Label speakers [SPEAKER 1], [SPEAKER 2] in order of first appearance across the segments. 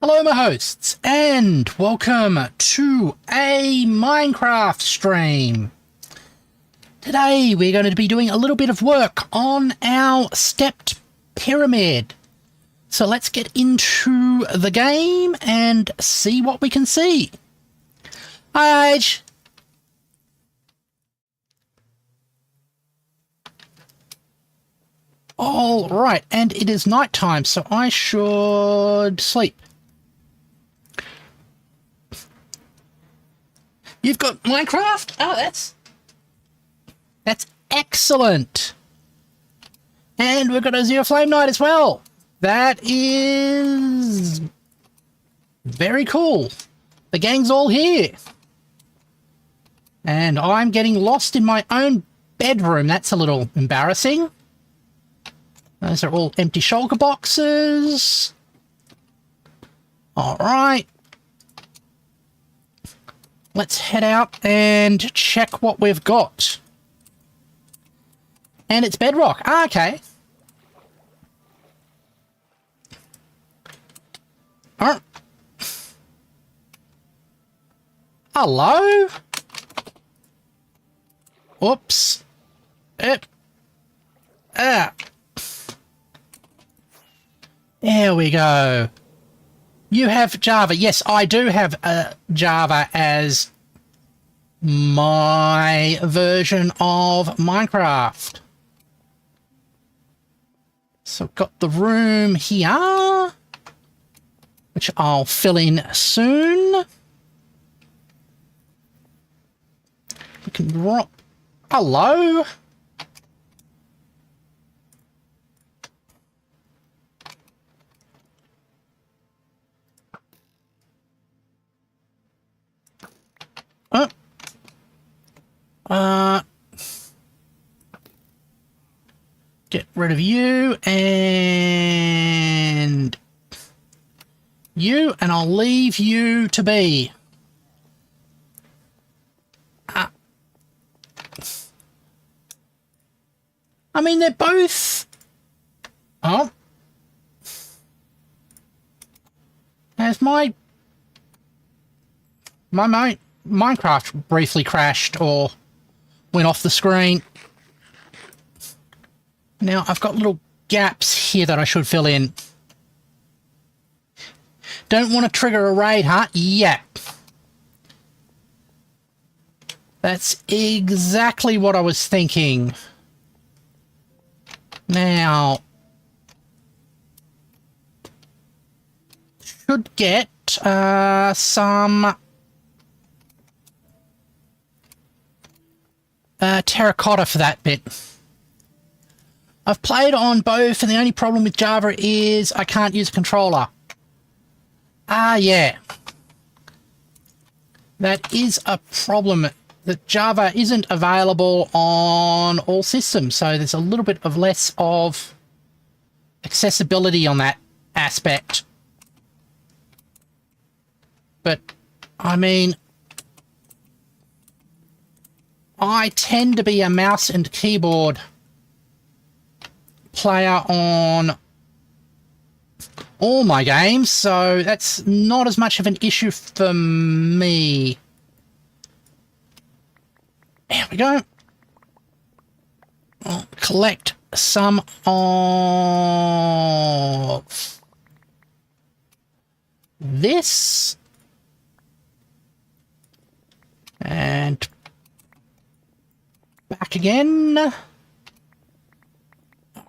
[SPEAKER 1] Hello my hosts, and welcome to a Minecraft stream. Today we're going to be doing a little bit of work on our stepped pyramid. So let's get into the game and see what we can see. Hi Age. Alright, and it is night time, so I should sleep. You've got Minecraft? Oh, that's excellent. And we've got a Zero Flame Night as well. That is very cool. The gang's all here. And I'm getting lost in my own bedroom. That's a little embarrassing. Those are all empty shulker boxes. All right. Let's head out and check what we've got. And it's bedrock. Ah, okay. Oh. Hello? Whoops. Ah. There we go. You have Java. Yes, I do have Java as my version of Minecraft. So I've got the room here, which I'll fill in soon. We can drop... Hello? Get rid of you and you, and I'll leave you to be. I mean, they're both... Oh. Has my Minecraft briefly crashed or went off the screen. Now I've got little gaps here that I should fill in. Don't want to trigger a raid, huh? Yeah. That's exactly what I was thinking. Now, should get some terracotta for that bit. I've played on both, and the only problem with Java is I can't use a controller. Ah, yeah. That is a problem, that Java isn't available on all systems, so there's a little bit of less of accessibility on that aspect. But, I mean, I tend to be a mouse and keyboard player on all my games, so that's not as much of an issue for me. There we go. I'll collect some of this and back again.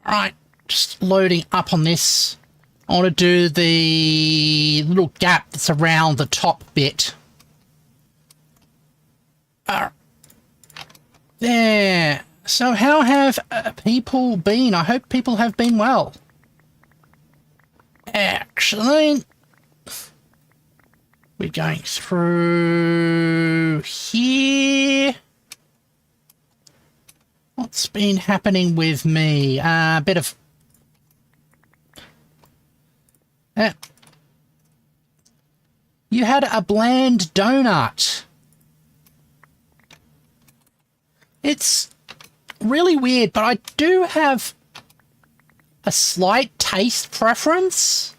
[SPEAKER 1] Right, just loading up on this. I want to do the little gap that's around the top bit. There. So how have people been? I hope people have been well. Excellent. We're going through here. What's been happening with me? A bit of... You had a bland donut. It's really weird, but I do have a slight taste preference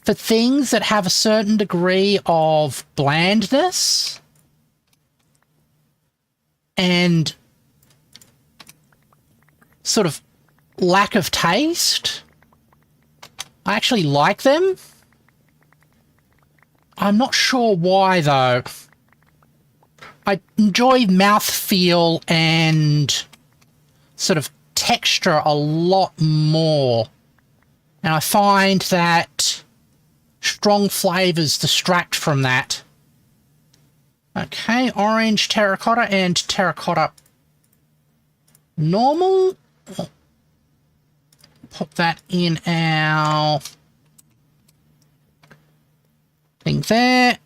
[SPEAKER 1] for things that have a certain degree of blandness and sort of lack of taste, I actually like them. I'm not sure why, though. I enjoy mouthfeel and sort of texture a lot more. And I find that strong flavours distract from that. Okay, orange terracotta and terracotta normal. Put that in our thing there.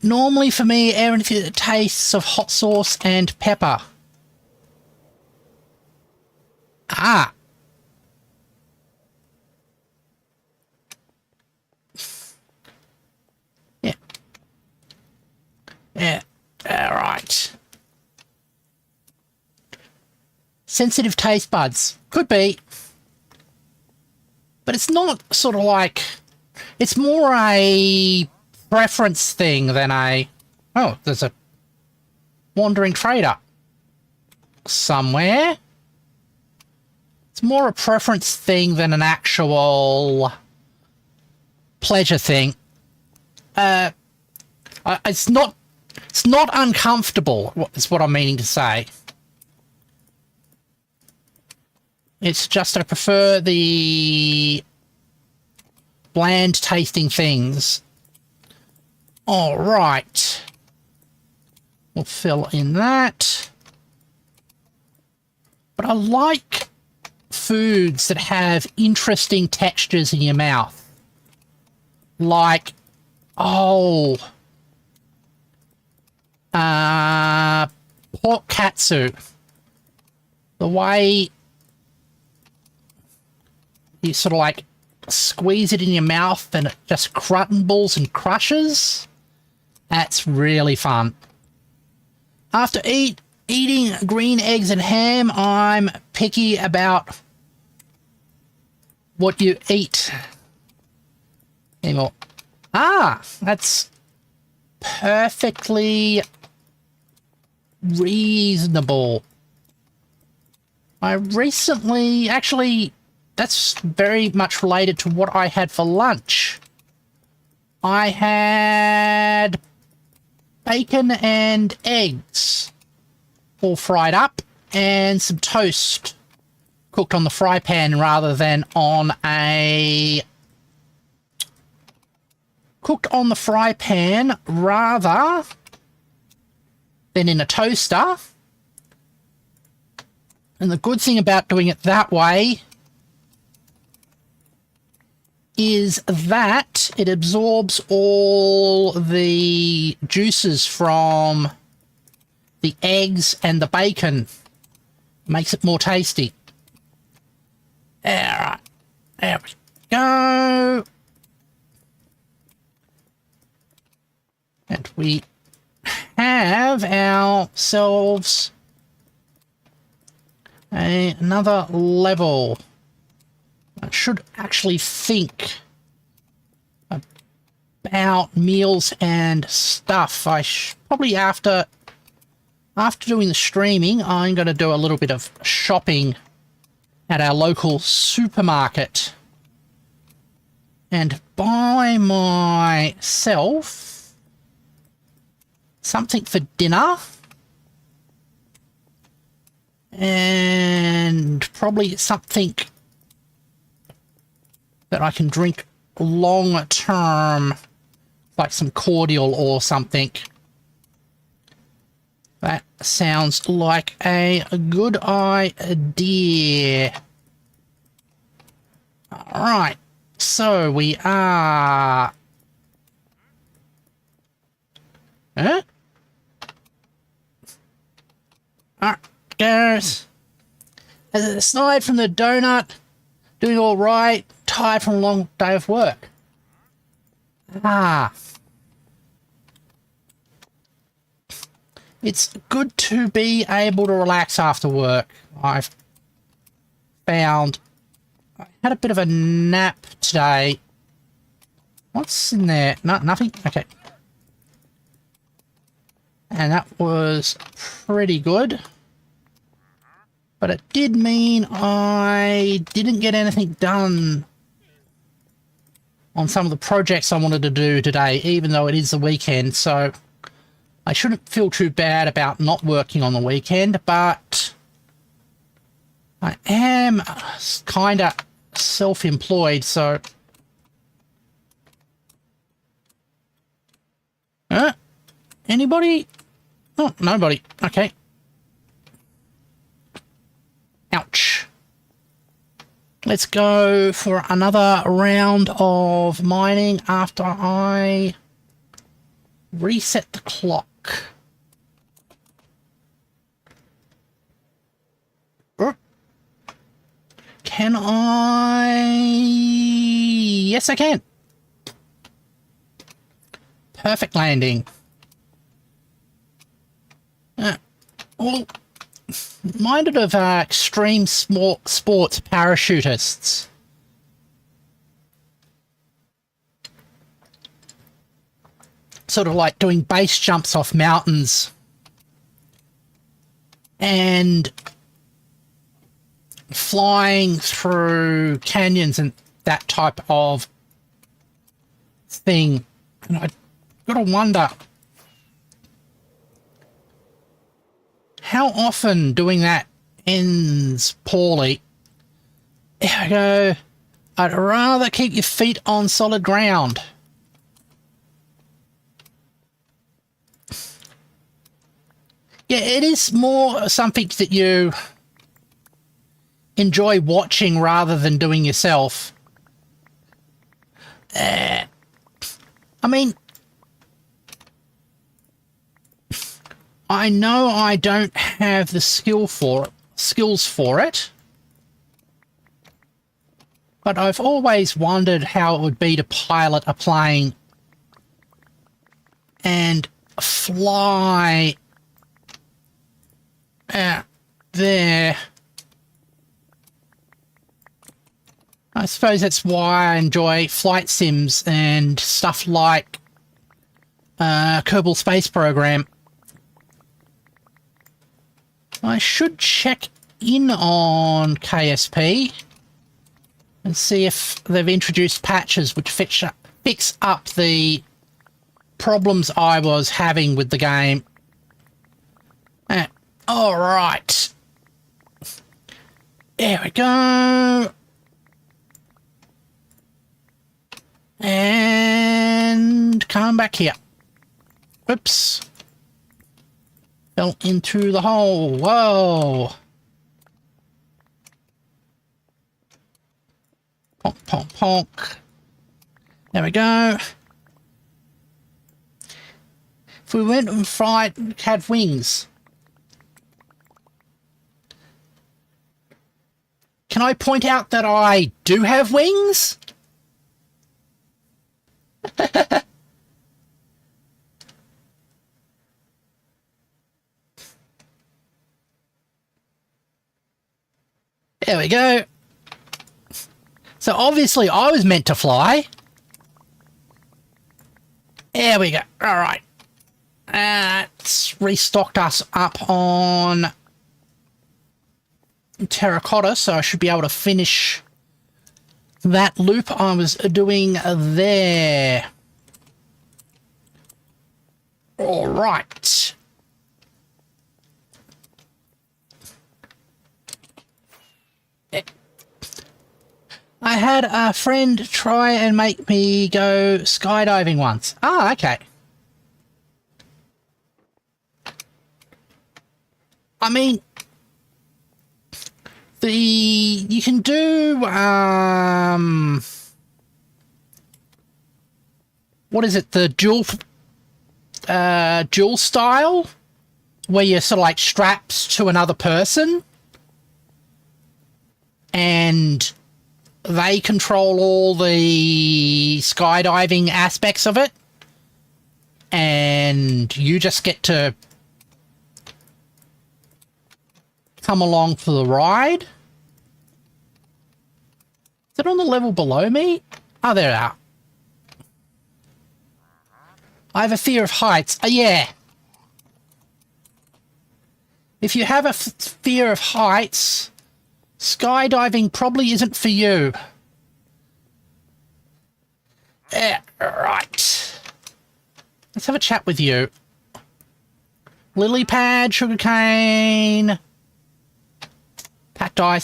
[SPEAKER 1] Normally for me, everything that tastes of hot sauce and pepper. Ah. Yeah. Yeah. All right. Sensitive taste buds. Could be. But it's not sort of like... It's more a preference thing than a... Oh, there's a wandering trader somewhere. It's more a preference thing than an actual pleasure thing. It's not uncomfortable, is what I'm meaning to say. It's just I prefer the bland tasting things. All right. We'll fill in that. But I like foods that have interesting textures in your mouth. Like, pork katsu. The way you sort of like squeeze it in your mouth and it just crumbles and crushes. That's really fun. After eating green eggs and ham, I'm picky about what you eat. Anymore. Ah, that's perfectly reasonable. I recently, actually, that's very much related to what I had for lunch. I had bacon and eggs all fried up and some toast cooked on the fry pan rather than on a... Cooked on the fry pan rather than in a toaster. And the good thing about doing it that way is that it absorbs all the juices from the eggs and the bacon. Makes it more tasty. Alright, there we go. And we have ourselves another level. I should actually think about meals and stuff. I probably after doing the streaming, I'm going to do a little bit of shopping at our local supermarket and buy myself something for dinner and probably something that I can drink long term, like some cordial or something. That sounds like a good idea. Alright, so we are... Huh? Alright, guys. Aside from the donut, doing all right, tired from a long day of work. It's good to be able to relax after work. I've found I had a bit of a nap today. What's in there? No, nothing? Okay. And that was pretty good. But it did mean I didn't get anything done on some of the projects I wanted to do today, even though it is the weekend. So I shouldn't feel too bad about not working on the weekend, but I am kind of self-employed, so... Anybody? Oh, nobody. Okay. Ouch. Let's go for another round of mining after I reset the clock. Can I? Yes, I can. Perfect landing. Well, minded of extreme sports parachutists. Sort of like doing base jumps off mountains and flying through canyons and that type of thing. And I gotta wonder how often doing that ends poorly. There we go. I'd rather keep your feet on solid ground. Yeah, it is more something that you enjoy watching rather than doing yourself. I mean, I know I don't have the skills for it, but I've always wondered how it would be to pilot a plane and fly out there. I suppose that's why I enjoy flight sims and stuff like Kerbal Space Program. I should check in on KSP and see if they've introduced patches which fix up the problems I was having with the game. All right. There we go. And come back here. Oops. Fell into the hole. Whoa. Ponk, ponk, ponk. There we go. If we went and had wings. Can I point out that I do have wings? There we go. So obviously I was meant to fly. There we go. All right. It's restocked us up on terracotta, so I should be able to finish that loop I was doing there. All right. I had a friend try and make me go skydiving once. Ah, okay. I mean, you can do, what is it, the dual style, where you're sort of like strapped to another person and they control all the skydiving aspects of it, and you just get to come along for the ride. Is it on the level below me? Oh, there they are. I have a fear of heights. Yeah. If you have a fear of heights, skydiving probably isn't for you. Yeah, right. Let's have a chat with you. Lily pad, sugarcane, cacti.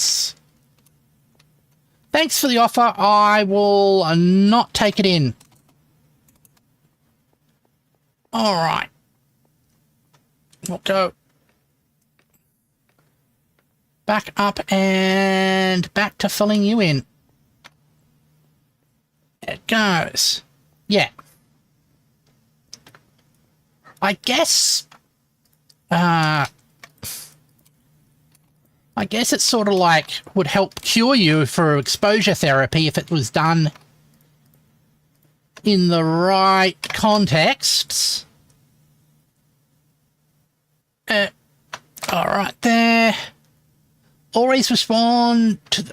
[SPEAKER 1] Thanks for the offer. I will not take it in. All right. We'll go back up and back to filling you in. It goes. Yeah. I guess it's sort of like would help cure you for exposure therapy if it was done in the right contexts. All right there. Always respond to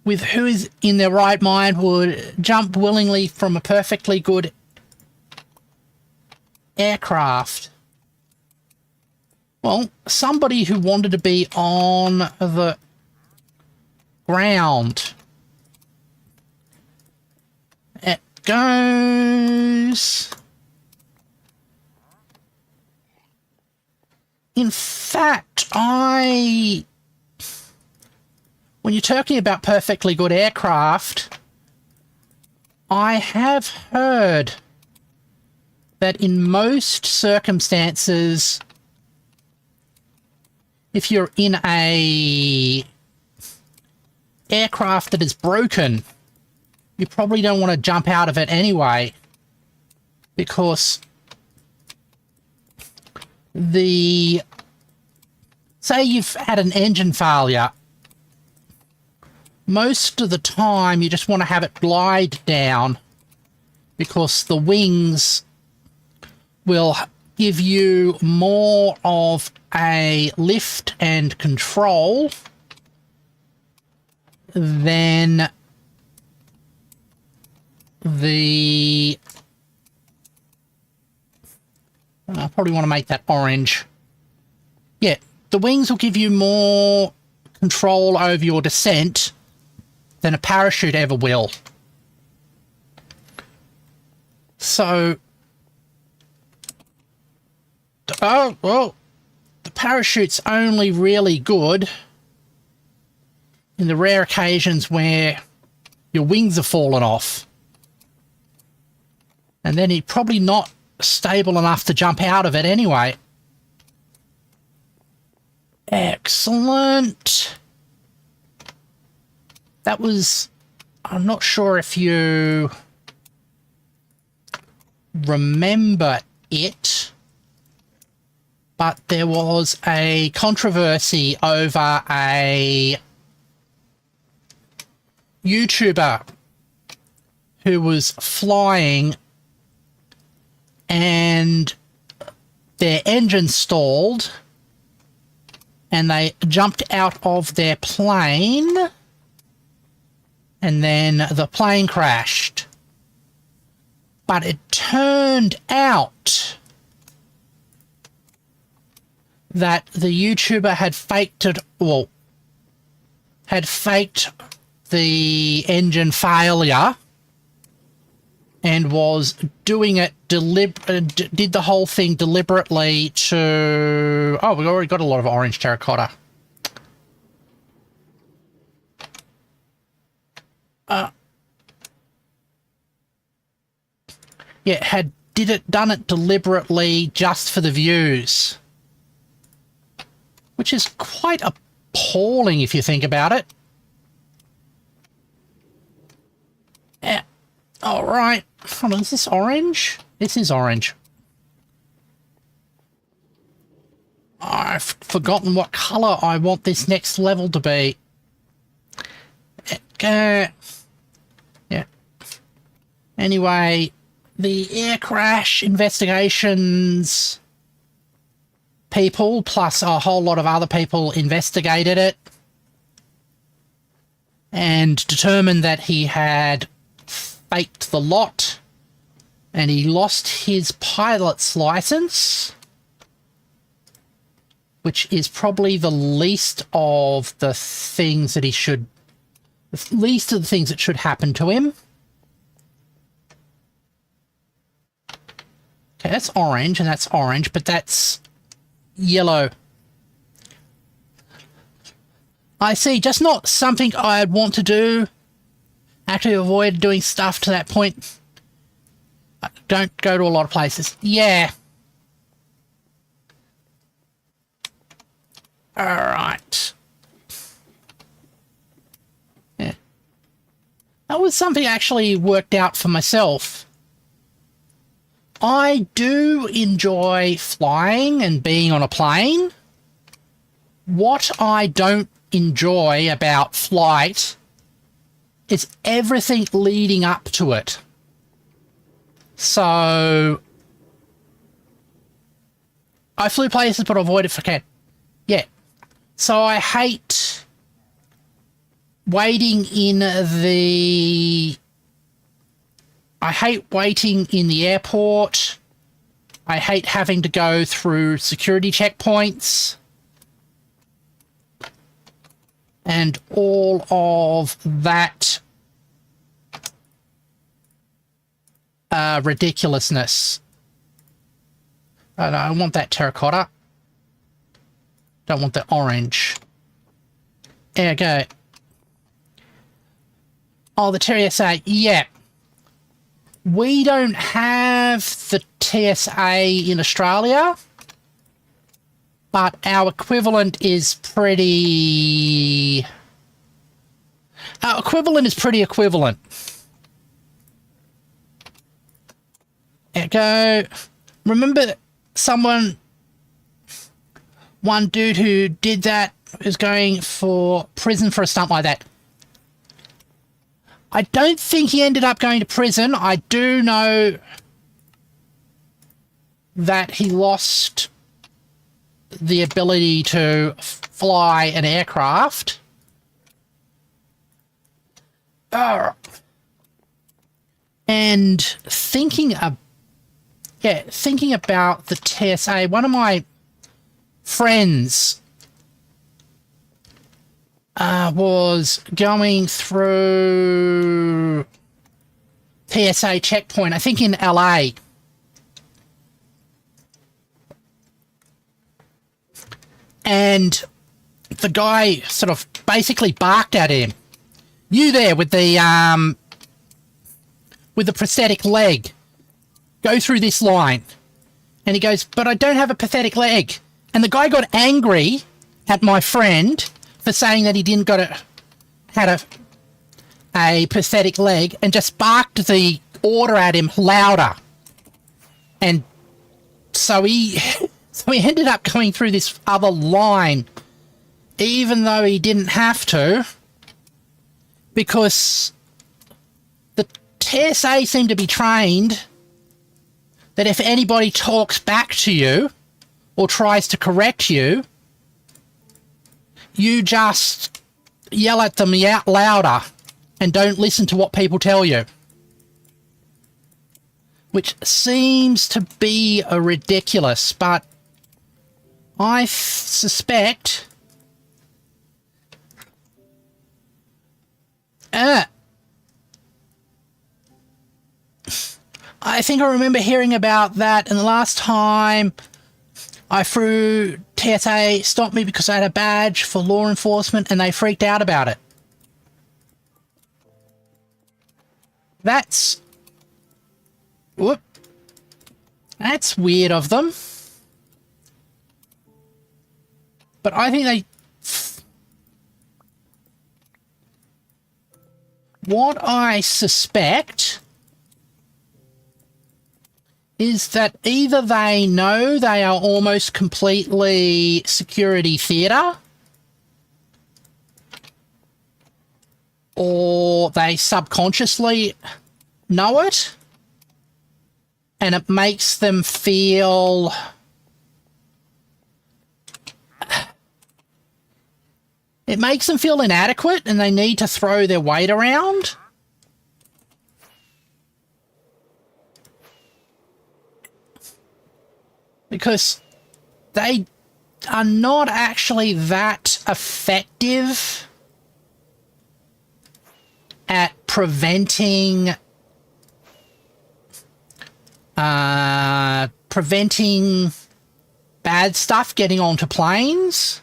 [SPEAKER 1] with who is in their right mind would jump willingly from a perfectly good aircraft. Well, somebody who wanted to be on the ground. It goes. In fact, when you're talking about perfectly good aircraft, I have heard that in most circumstances, if you're in a aircraft that is broken, you probably don't want to jump out of it anyway, because say you've had an engine failure, most of the time you just want to have it glide down because the wings will give you more of a lift and control than I probably want to make that orange. Yeah, the wings will give you more control over your descent than a parachute ever will. So, well, the parachute's only really good in the rare occasions where your wings have fallen off. And then you're probably not stable enough to jump out of it anyway. Excellent. That was... I'm not sure if you remember it, but there was a controversy over a YouTuber who was flying and their engine stalled and they jumped out of their plane and then the plane crashed. But it turned out that the YouTuber had faked it, well, had faked the engine failure and was doing it did the whole thing deliberately to... Oh, we've already got a lot of orange terracotta. Yeah, done it deliberately just for the views. Which is quite appalling if you think about it. Yeah. All right. Hold on, is this orange? This is orange. I've forgotten what colour I want this next level to be. Yeah. Anyway, the air crash investigations people, plus a whole lot of other people, investigated it. and determined that he had faked the lot and he lost his pilot's license, which is probably the least of the things that he should, the least of the things that should happen to him. Okay, that's orange and that's orange, but that's yellow. I see, just not something I'd want to do. Actually avoid doing stuff to that point. Don't go to a lot of places. Yeah. Alright. Yeah. That was something I actually worked out for myself. I do enjoy flying and being on a plane. What I don't enjoy about flight is everything leading up to it. So I flew places but avoid if I can. Yeah. So I hate waiting in the airport. I hate having to go through security checkpoints. And all of that ridiculousness. I want that terracotta. Don't want the orange. There you go. Oh, the TSA. Yeah. We don't have the TSA in Australia, but our equivalent is pretty... Our equivalent is pretty equivalent. There you go. Remember one dude who did that is going for prison for a stunt like that. I don't think he ended up going to prison. I do know that he lost the ability to fly an aircraft. And thinking about the TSA, one of my friends was going through TSA checkpoint, I think in LA. And the guy sort of basically barked at him. You there with the prosthetic leg. Go through this line. And he goes, but I don't have a pathetic leg. And the guy got angry at my friend for saying that he didn't had a pathetic leg and just barked the order at him louder. And so he ended up going through this other line, even though he didn't have to, because the TSA seemed to be trained that if anybody talks back to you or tries to correct you, you just yell at them out louder and don't listen to what people tell you. Which seems to be ridiculous, but I suspect I think I remember hearing about that, and the last time I flew, TSA stopped me because I had a badge for law enforcement and they freaked out about it. That's weird of them. But I think what I suspect is that either they know they are almost completely security theatre, or they subconsciously know it, and it makes them feel It makes them feel inadequate and they need to throw their weight around. Because they are not actually that effective at preventing bad stuff getting onto planes.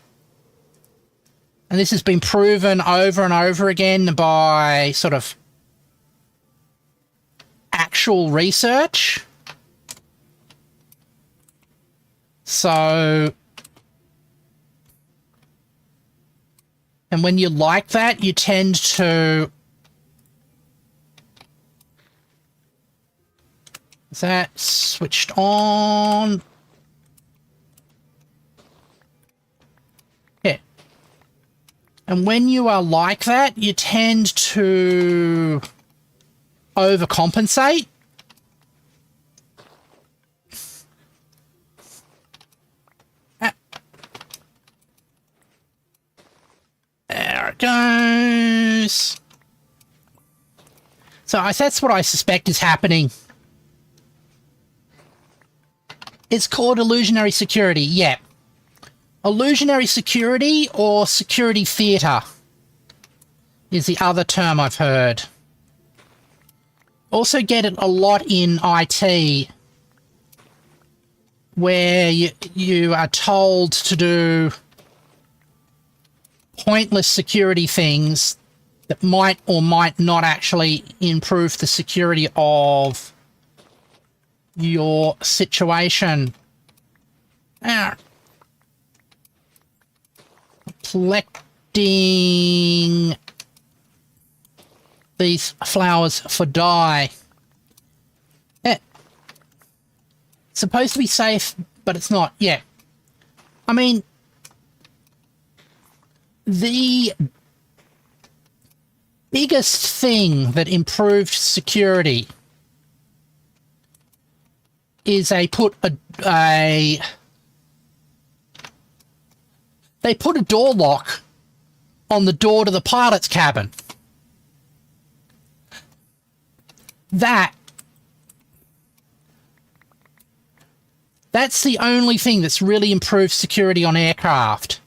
[SPEAKER 1] And this has been proven over and over again by sort of actual research. So, and when you like that, you tend to... Is that switched on? Yeah. And when you are like that, you tend to overcompensate. There it goes. So that's what I suspect is happening. It's called illusionary security, yeah. Illusionary security or security theatre is the other term I've heard. Also get it a lot in IT, where you are told to do pointless security things that might or might not actually improve the security of your situation. Now, collecting these flowers for dye. Yeah. It's supposed to be safe, but it's not. Yeah. I mean, the biggest thing that improved security is they put a door lock on the door to the pilot's cabin. That's the only thing that's really improved security on aircraft.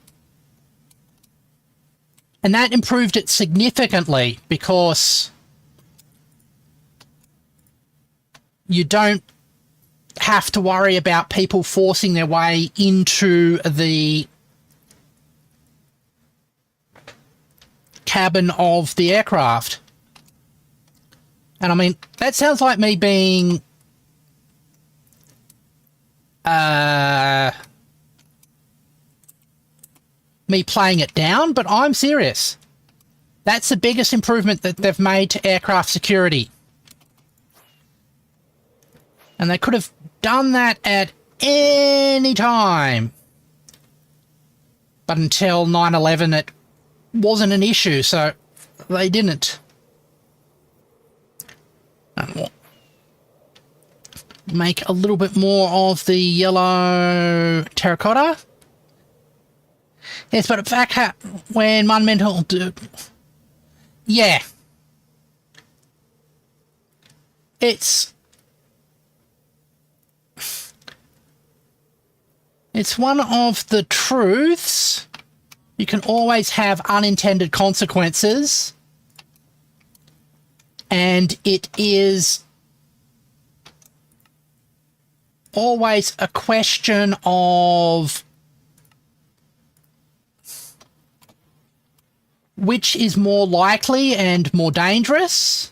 [SPEAKER 1] And that improved it significantly because you don't have to worry about people forcing their way into the cabin of the aircraft. And I mean, that sounds like me being me playing it down, but I'm serious. That's the biggest improvement that they've made to aircraft security. And they could have done that at any time. But until 9/11, it wasn't an issue, so they didn't. Make a little bit more of the yellow terracotta. Yes, but in fact, when monumental... Yeah. It's one of the truths. You can always have unintended consequences. And it is always a question of which is more likely and more dangerous.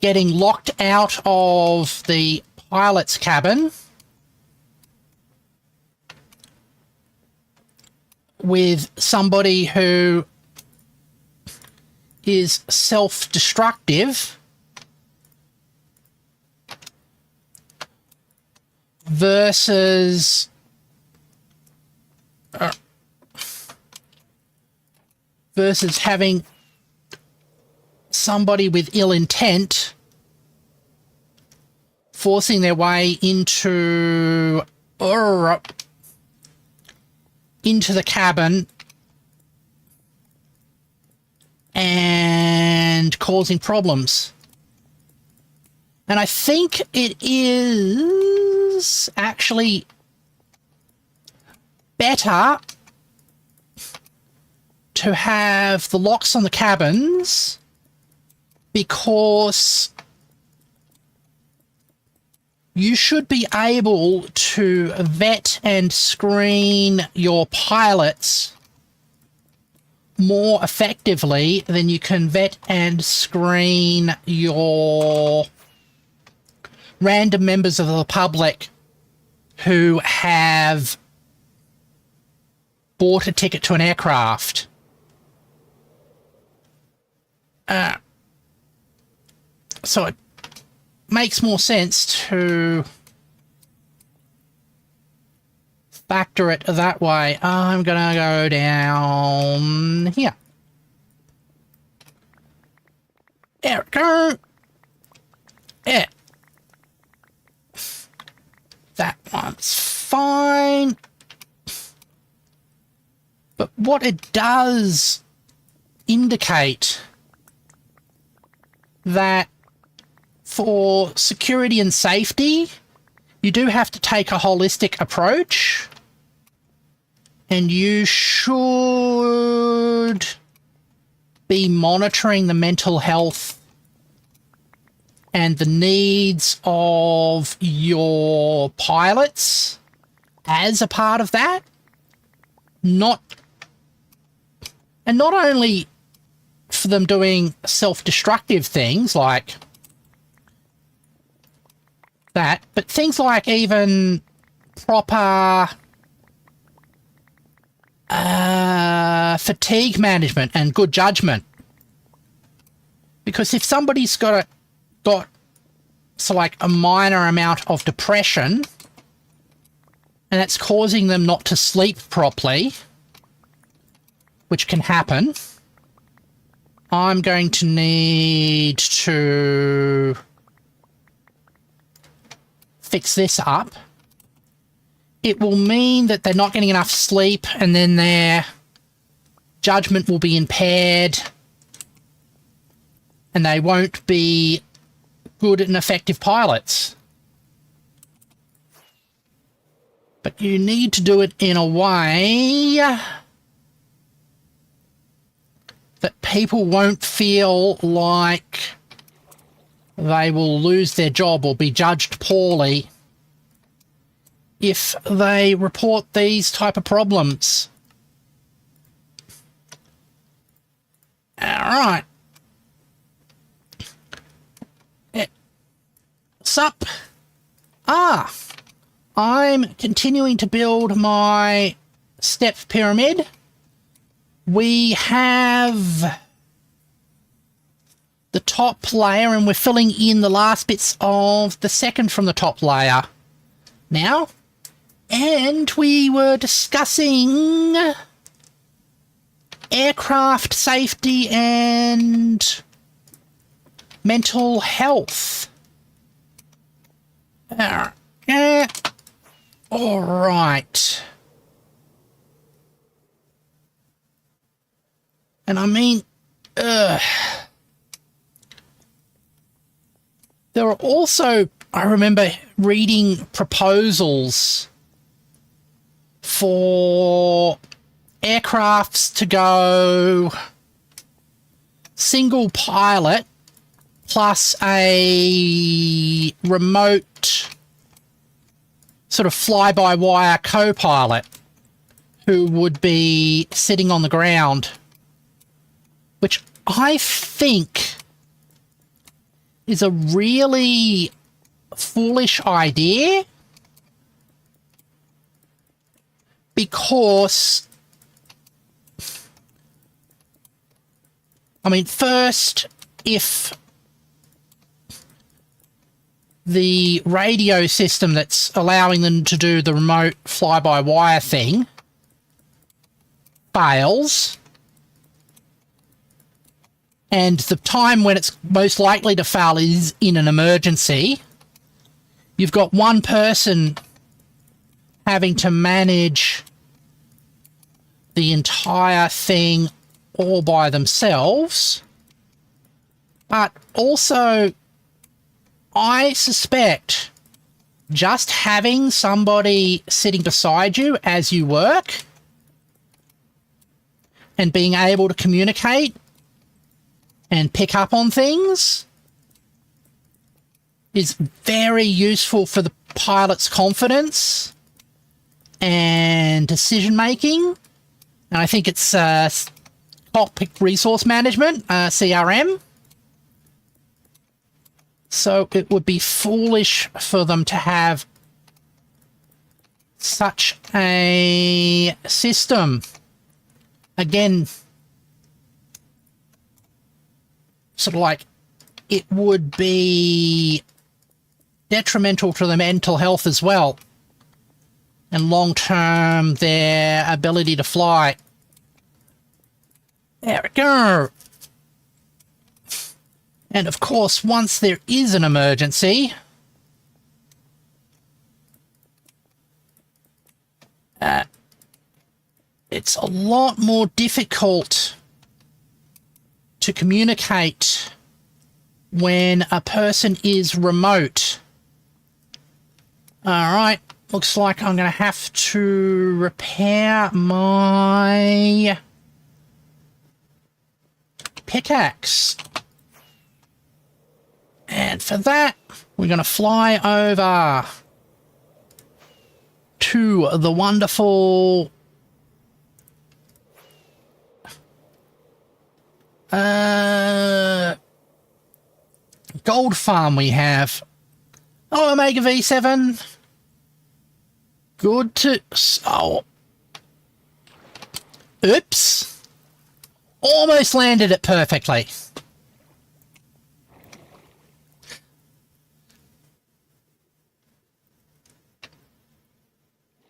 [SPEAKER 1] Getting locked out of the pilot's cabin with somebody who is self-destructive versus having somebody with ill intent forcing their way into the cabin and causing problems. And I think it is actually better to have the locks on the cabins, because you should be able to vet and screen your pilots more effectively than you can vet and screen your random members of the public who have bought a ticket to an aircraft. So it makes more sense to factor it that way. I'm gonna go down here. There we go. Yeah. That one's fine. But what it does indicate that for security and safety, you do have to take a holistic approach, and you should be monitoring the mental health and the needs of your pilots as a part of that. Not only for them doing self-destructive things like that, but things like even proper fatigue management and good judgment. Because if somebody's got so like a minor amount of depression and that's causing them not to sleep properly, which can happen, I'm going to need to fix this up. It will mean that they're not getting enough sleep, and then their judgment will be impaired, and they won't be good and effective pilots. But you need to do it in a way that people won't feel like they will lose their job or be judged poorly if they report these type of problems. All right. Sup? I'm continuing to build my step pyramid. We have the top layer, and we're filling in the last bits of the second from the top layer now. And we were discussing aircraft safety and mental health. All right. And I mean, there are also, I remember reading proposals for aircrafts to go single pilot plus a remote sort of fly-by-wire co-pilot who would be sitting on the ground, which I think is a really foolish idea, because, I mean, first, if the radio system that's allowing them to do the remote fly-by-wire thing fails, and the time when it's most likely to fail is in an emergency, you've got one person having to manage the entire thing all by themselves. But also, I suspect just having somebody sitting beside you as you work and being able to communicate and pick up on things is very useful for the pilot's confidence and decision making. And I think it's cockpit resource management, CRM. So it would be foolish for them to have such a system. Again, sort of like it would be detrimental to their mental health as well, and long-term their ability to fly. There we go. And of course, once there is an emergency, it's a lot more difficult to communicate when a person is remote. All right, looks like I'm going to have to repair my pickaxe. And for that, we're going to fly over to the wonderful gold farm we have. Oh, Omega V7. Good to... Oh. Oops. Almost landed it perfectly.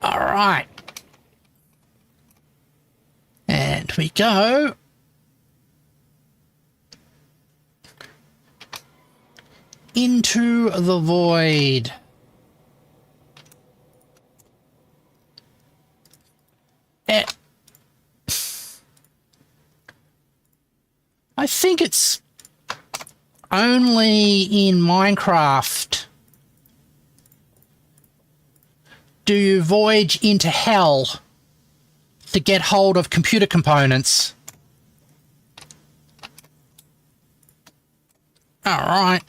[SPEAKER 1] All right. And we go. Into the void. I think it's only in Minecraft do you voyage into hell to get hold of computer components. All right.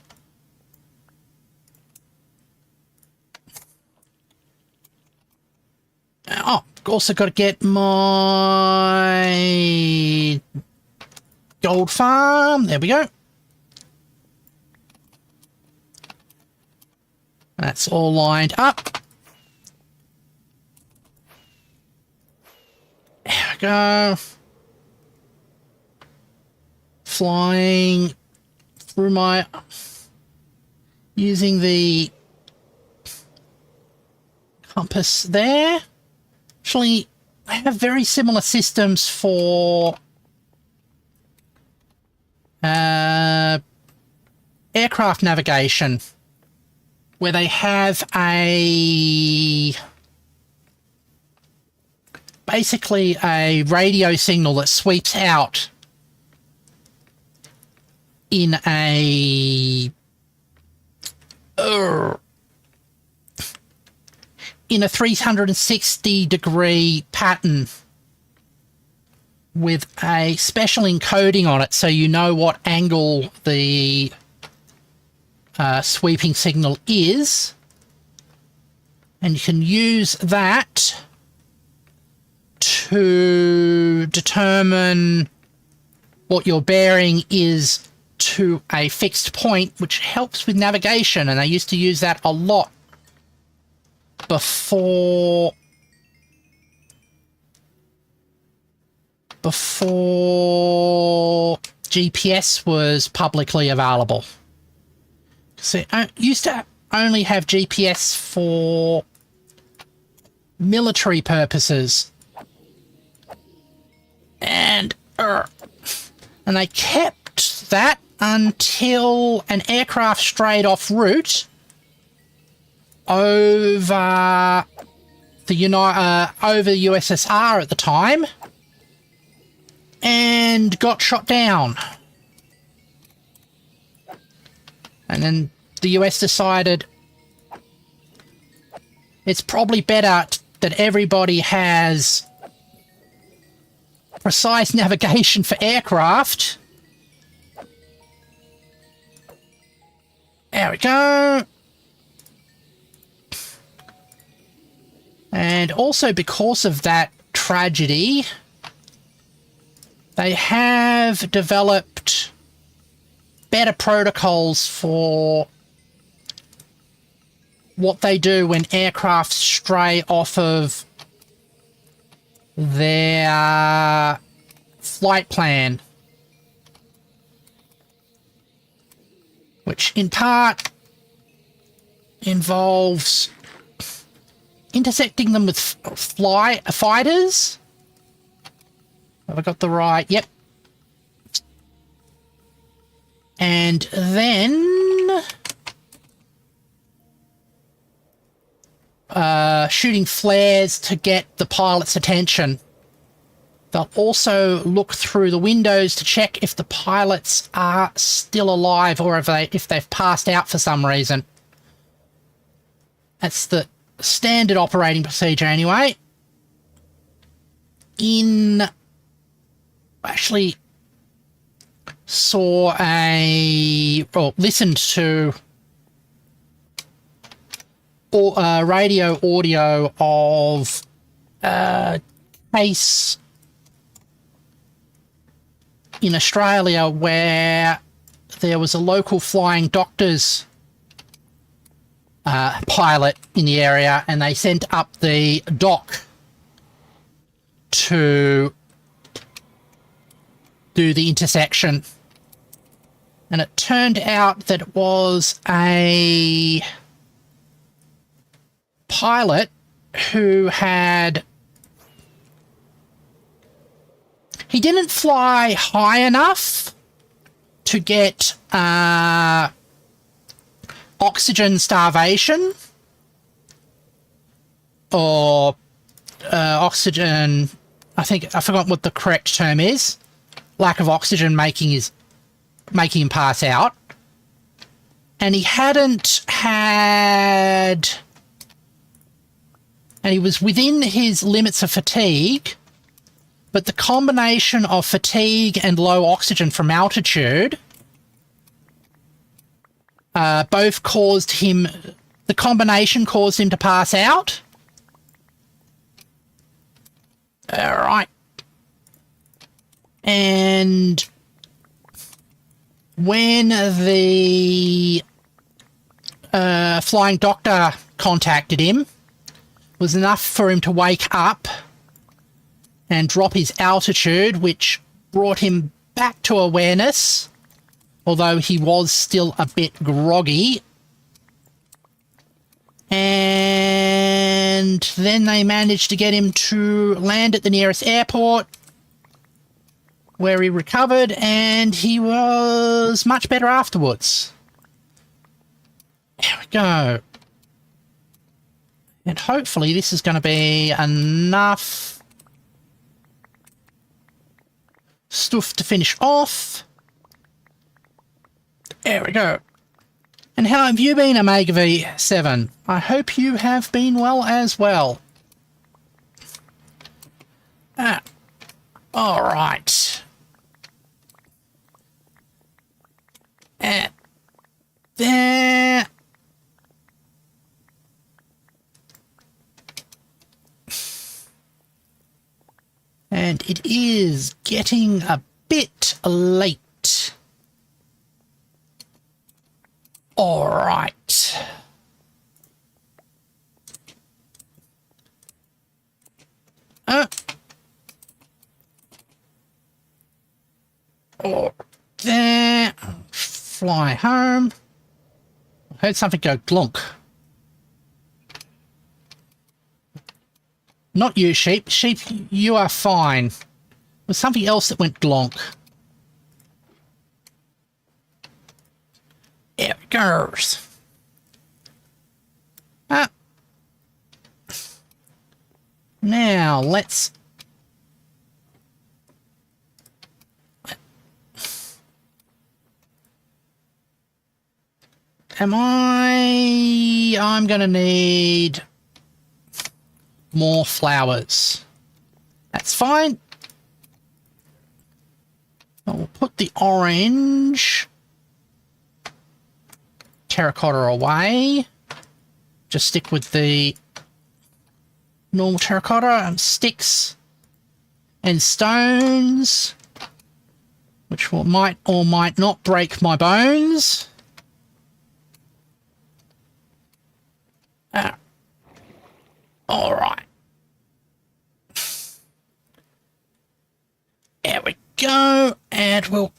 [SPEAKER 1] Oh, also got to get my gold farm. There we go. That's all lined up. There we go. Flying through my... using the compass there. Actually, I have very similar systems for aircraft navigation, where they have basically a radio signal that sweeps out in a 360-degree pattern with a special encoding on it, so you know what angle the sweeping signal is, and you can use that to determine what your bearing is to a fixed point, which helps with navigation, and I used to use that a lot before GPS was publicly available. So I used to only have GPS for military purposes, and I kept that until an aircraft strayed off route over the USSR at the time, and got shot down. And then the US decided it's probably better that everybody has precise navigation for aircraft. There we go. And also because of that tragedy, they have developed better protocols for what they do when aircraft stray off of their flight plan, which in part involves intersecting them with fighters. Have I got the right? Yep. And then shooting flares to get the pilot's attention. They'll also look through the windows to check if the pilots are still alive or if they've passed out for some reason. That's the standard operating procedure anyway. Actually saw listened to radio audio of a case in Australia where there was a local flying doctor's pilot in the area, and they sent up the doc to do the intersection. And it turned out that it was a pilot who he didn't fly high enough to get oxygen starvation or oxygen, I forgot what the correct term is. Lack of oxygen making him pass out. And he he was within his limits of fatigue, but the combination of fatigue and low oxygen from altitude both caused him, the combination caused him to pass out. All right. And when the flying doctor contacted him, it was enough for him to wake up and drop his altitude, which brought him back to awareness, although he was still a bit groggy. And then they managed to get him to land at the nearest airport, where he recovered, and he was much better afterwards. There we go. And hopefully this is going to be enough stuff to finish off. There we go. And how have you been, Omega V7? I hope you have been well as well. All right. There. And it is getting a bit late. All right. Or there. Fly home. I heard something go glonk. Not you, sheep. Sheep, you are fine. It was something else that went glonk. There it goes. Now, let's I'm going to need more flowers. That's fine. I'll put the orange terracotta away. Just stick with the normal terracotta and sticks and stones, which might or might not break my bones. All right. There we go, and we'll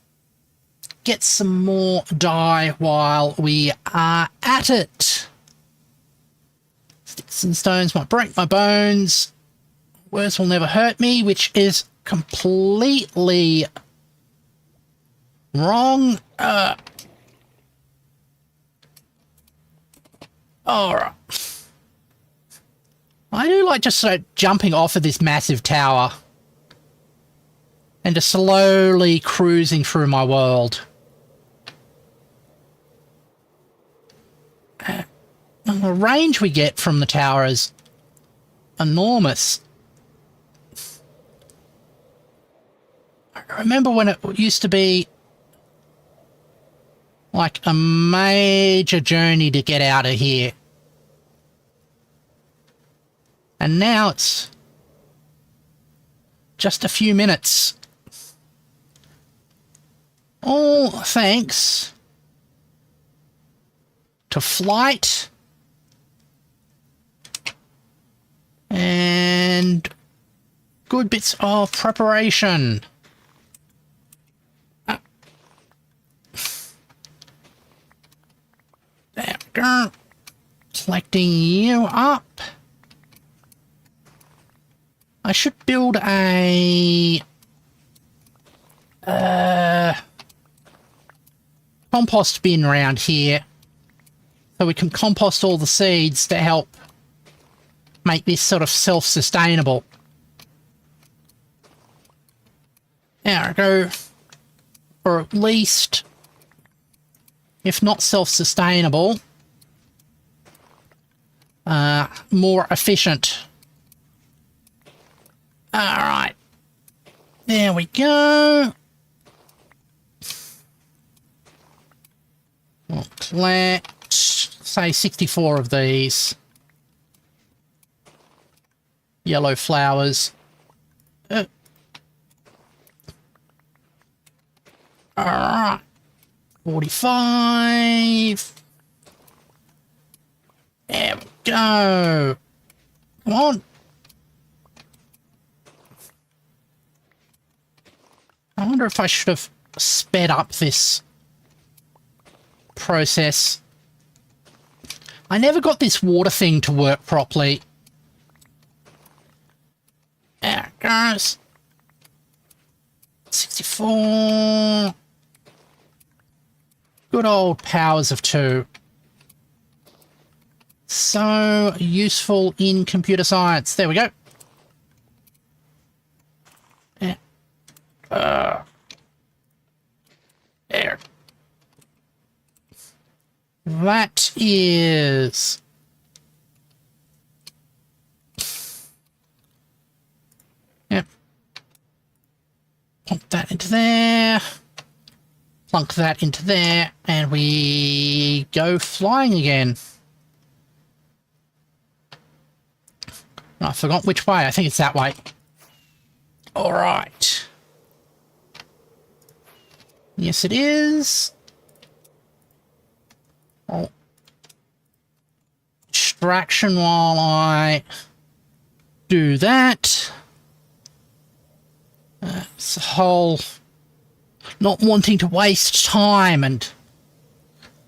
[SPEAKER 1] get some more dye while we are at it. Sticks and stones might break my bones. Words will never hurt me, which is completely wrong. Alright. I do like just jumping off of this massive tower and just slowly cruising through my world. The range we get from the tower is enormous. I remember when it used to be like a major journey to get out of here. And now it's just a few minutes. All thanks to flight and good bits of preparation. There we go. Collecting you up. I should build a compost bin around here so we can compost all the seeds to help make this sort of self-sustainable. There we go. Or at least, if not self-sustainable, more efficient. Alright. There we go. We'll collect, say, 64 of these. Yellow flowers. Alright. 45. There we go. Come on. I wonder if I should have sped up this process. I never got this water thing to work properly. There it goes. 64. Good old powers of 2. So useful in computer science. There we go. Yeah. There. That is... Yep. Plunk that into there. Plunk that into there. And we go flying again. I forgot which way. I think it's that way. All right. Yes, it is. Oh. Distraction while I do that. It's a whole not wanting to waste time and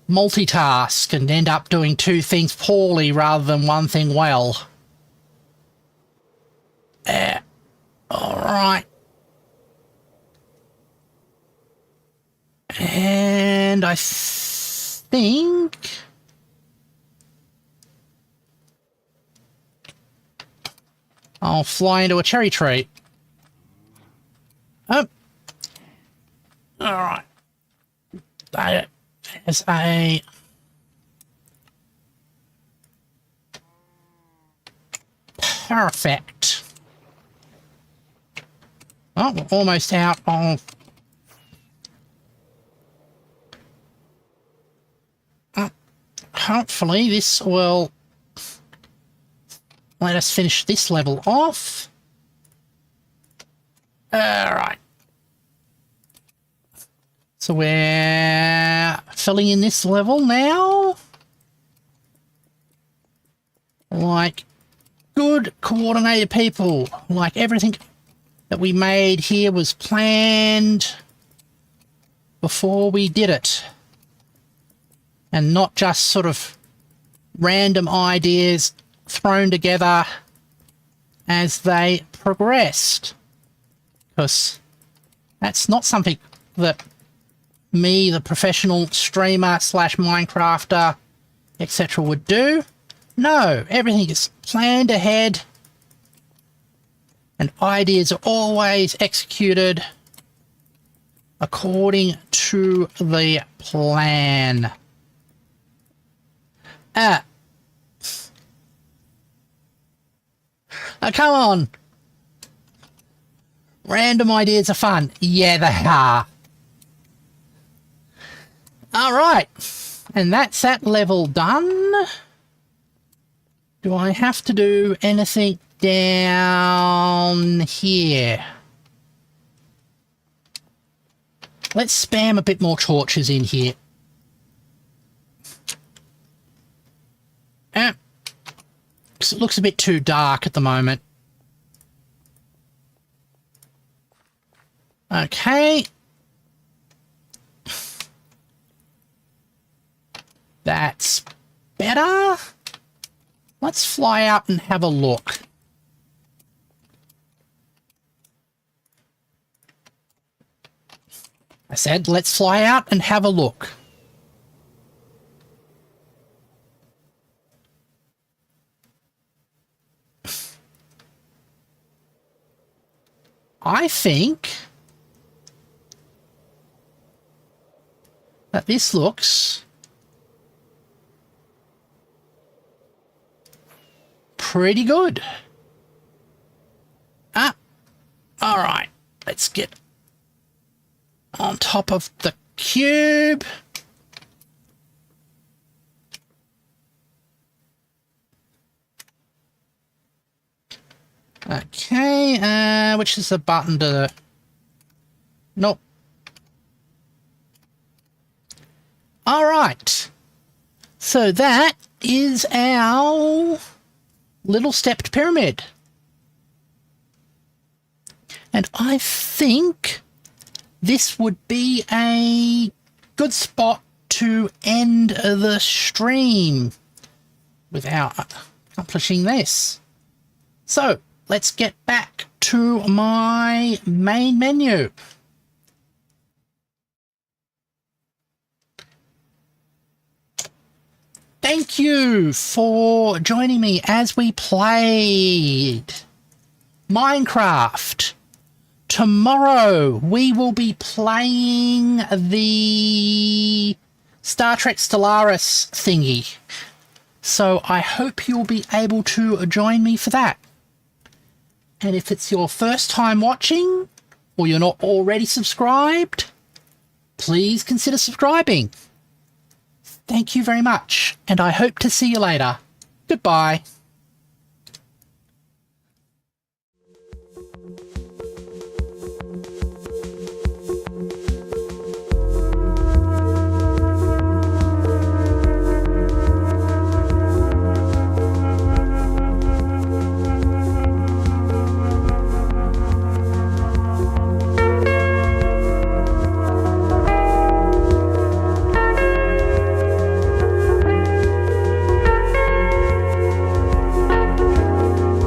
[SPEAKER 1] multitask and end up doing 2 things poorly rather than 1 thing well. All right. And I think I'll fly into a cherry tree. Oh. All right. There's a Perfect. Oh, we're almost out of... hopefully this will let us finish this level off. Alright. So we're filling in this level now. Like good coordinated people. Like everything that we made here was planned before we did it. And not just sort of random ideas thrown together as they progressed. Because that's not something that me, the professional streamer slash Minecrafter, etc. would do. No, everything is planned ahead and ideas are always executed according to the plan. Come on. Random ideas are fun. Yeah, they are. Alright. And that's that level done. Do I have to do anything down here? Let's spam a bit more torches in here. It looks a bit too dark at the moment. Okay. That's better. Let's fly out and have a look. I said, let's fly out and have a look. I think that this looks pretty good. All right, let's get on top of the cube. Okay, which is the button to... Nope. All right. So that is our little stepped pyramid. And I think this would be a good spot to end the stream without accomplishing this. So let's get back to my main menu. Thank you for joining me as we played Minecraft. Tomorrow we will be playing the Star Trek Stellaris thingy. So I hope you'll be able to join me for that. And if it's your first time watching, or you're not already subscribed, please consider subscribing. Thank you very much, and I hope to see you later. Goodbye.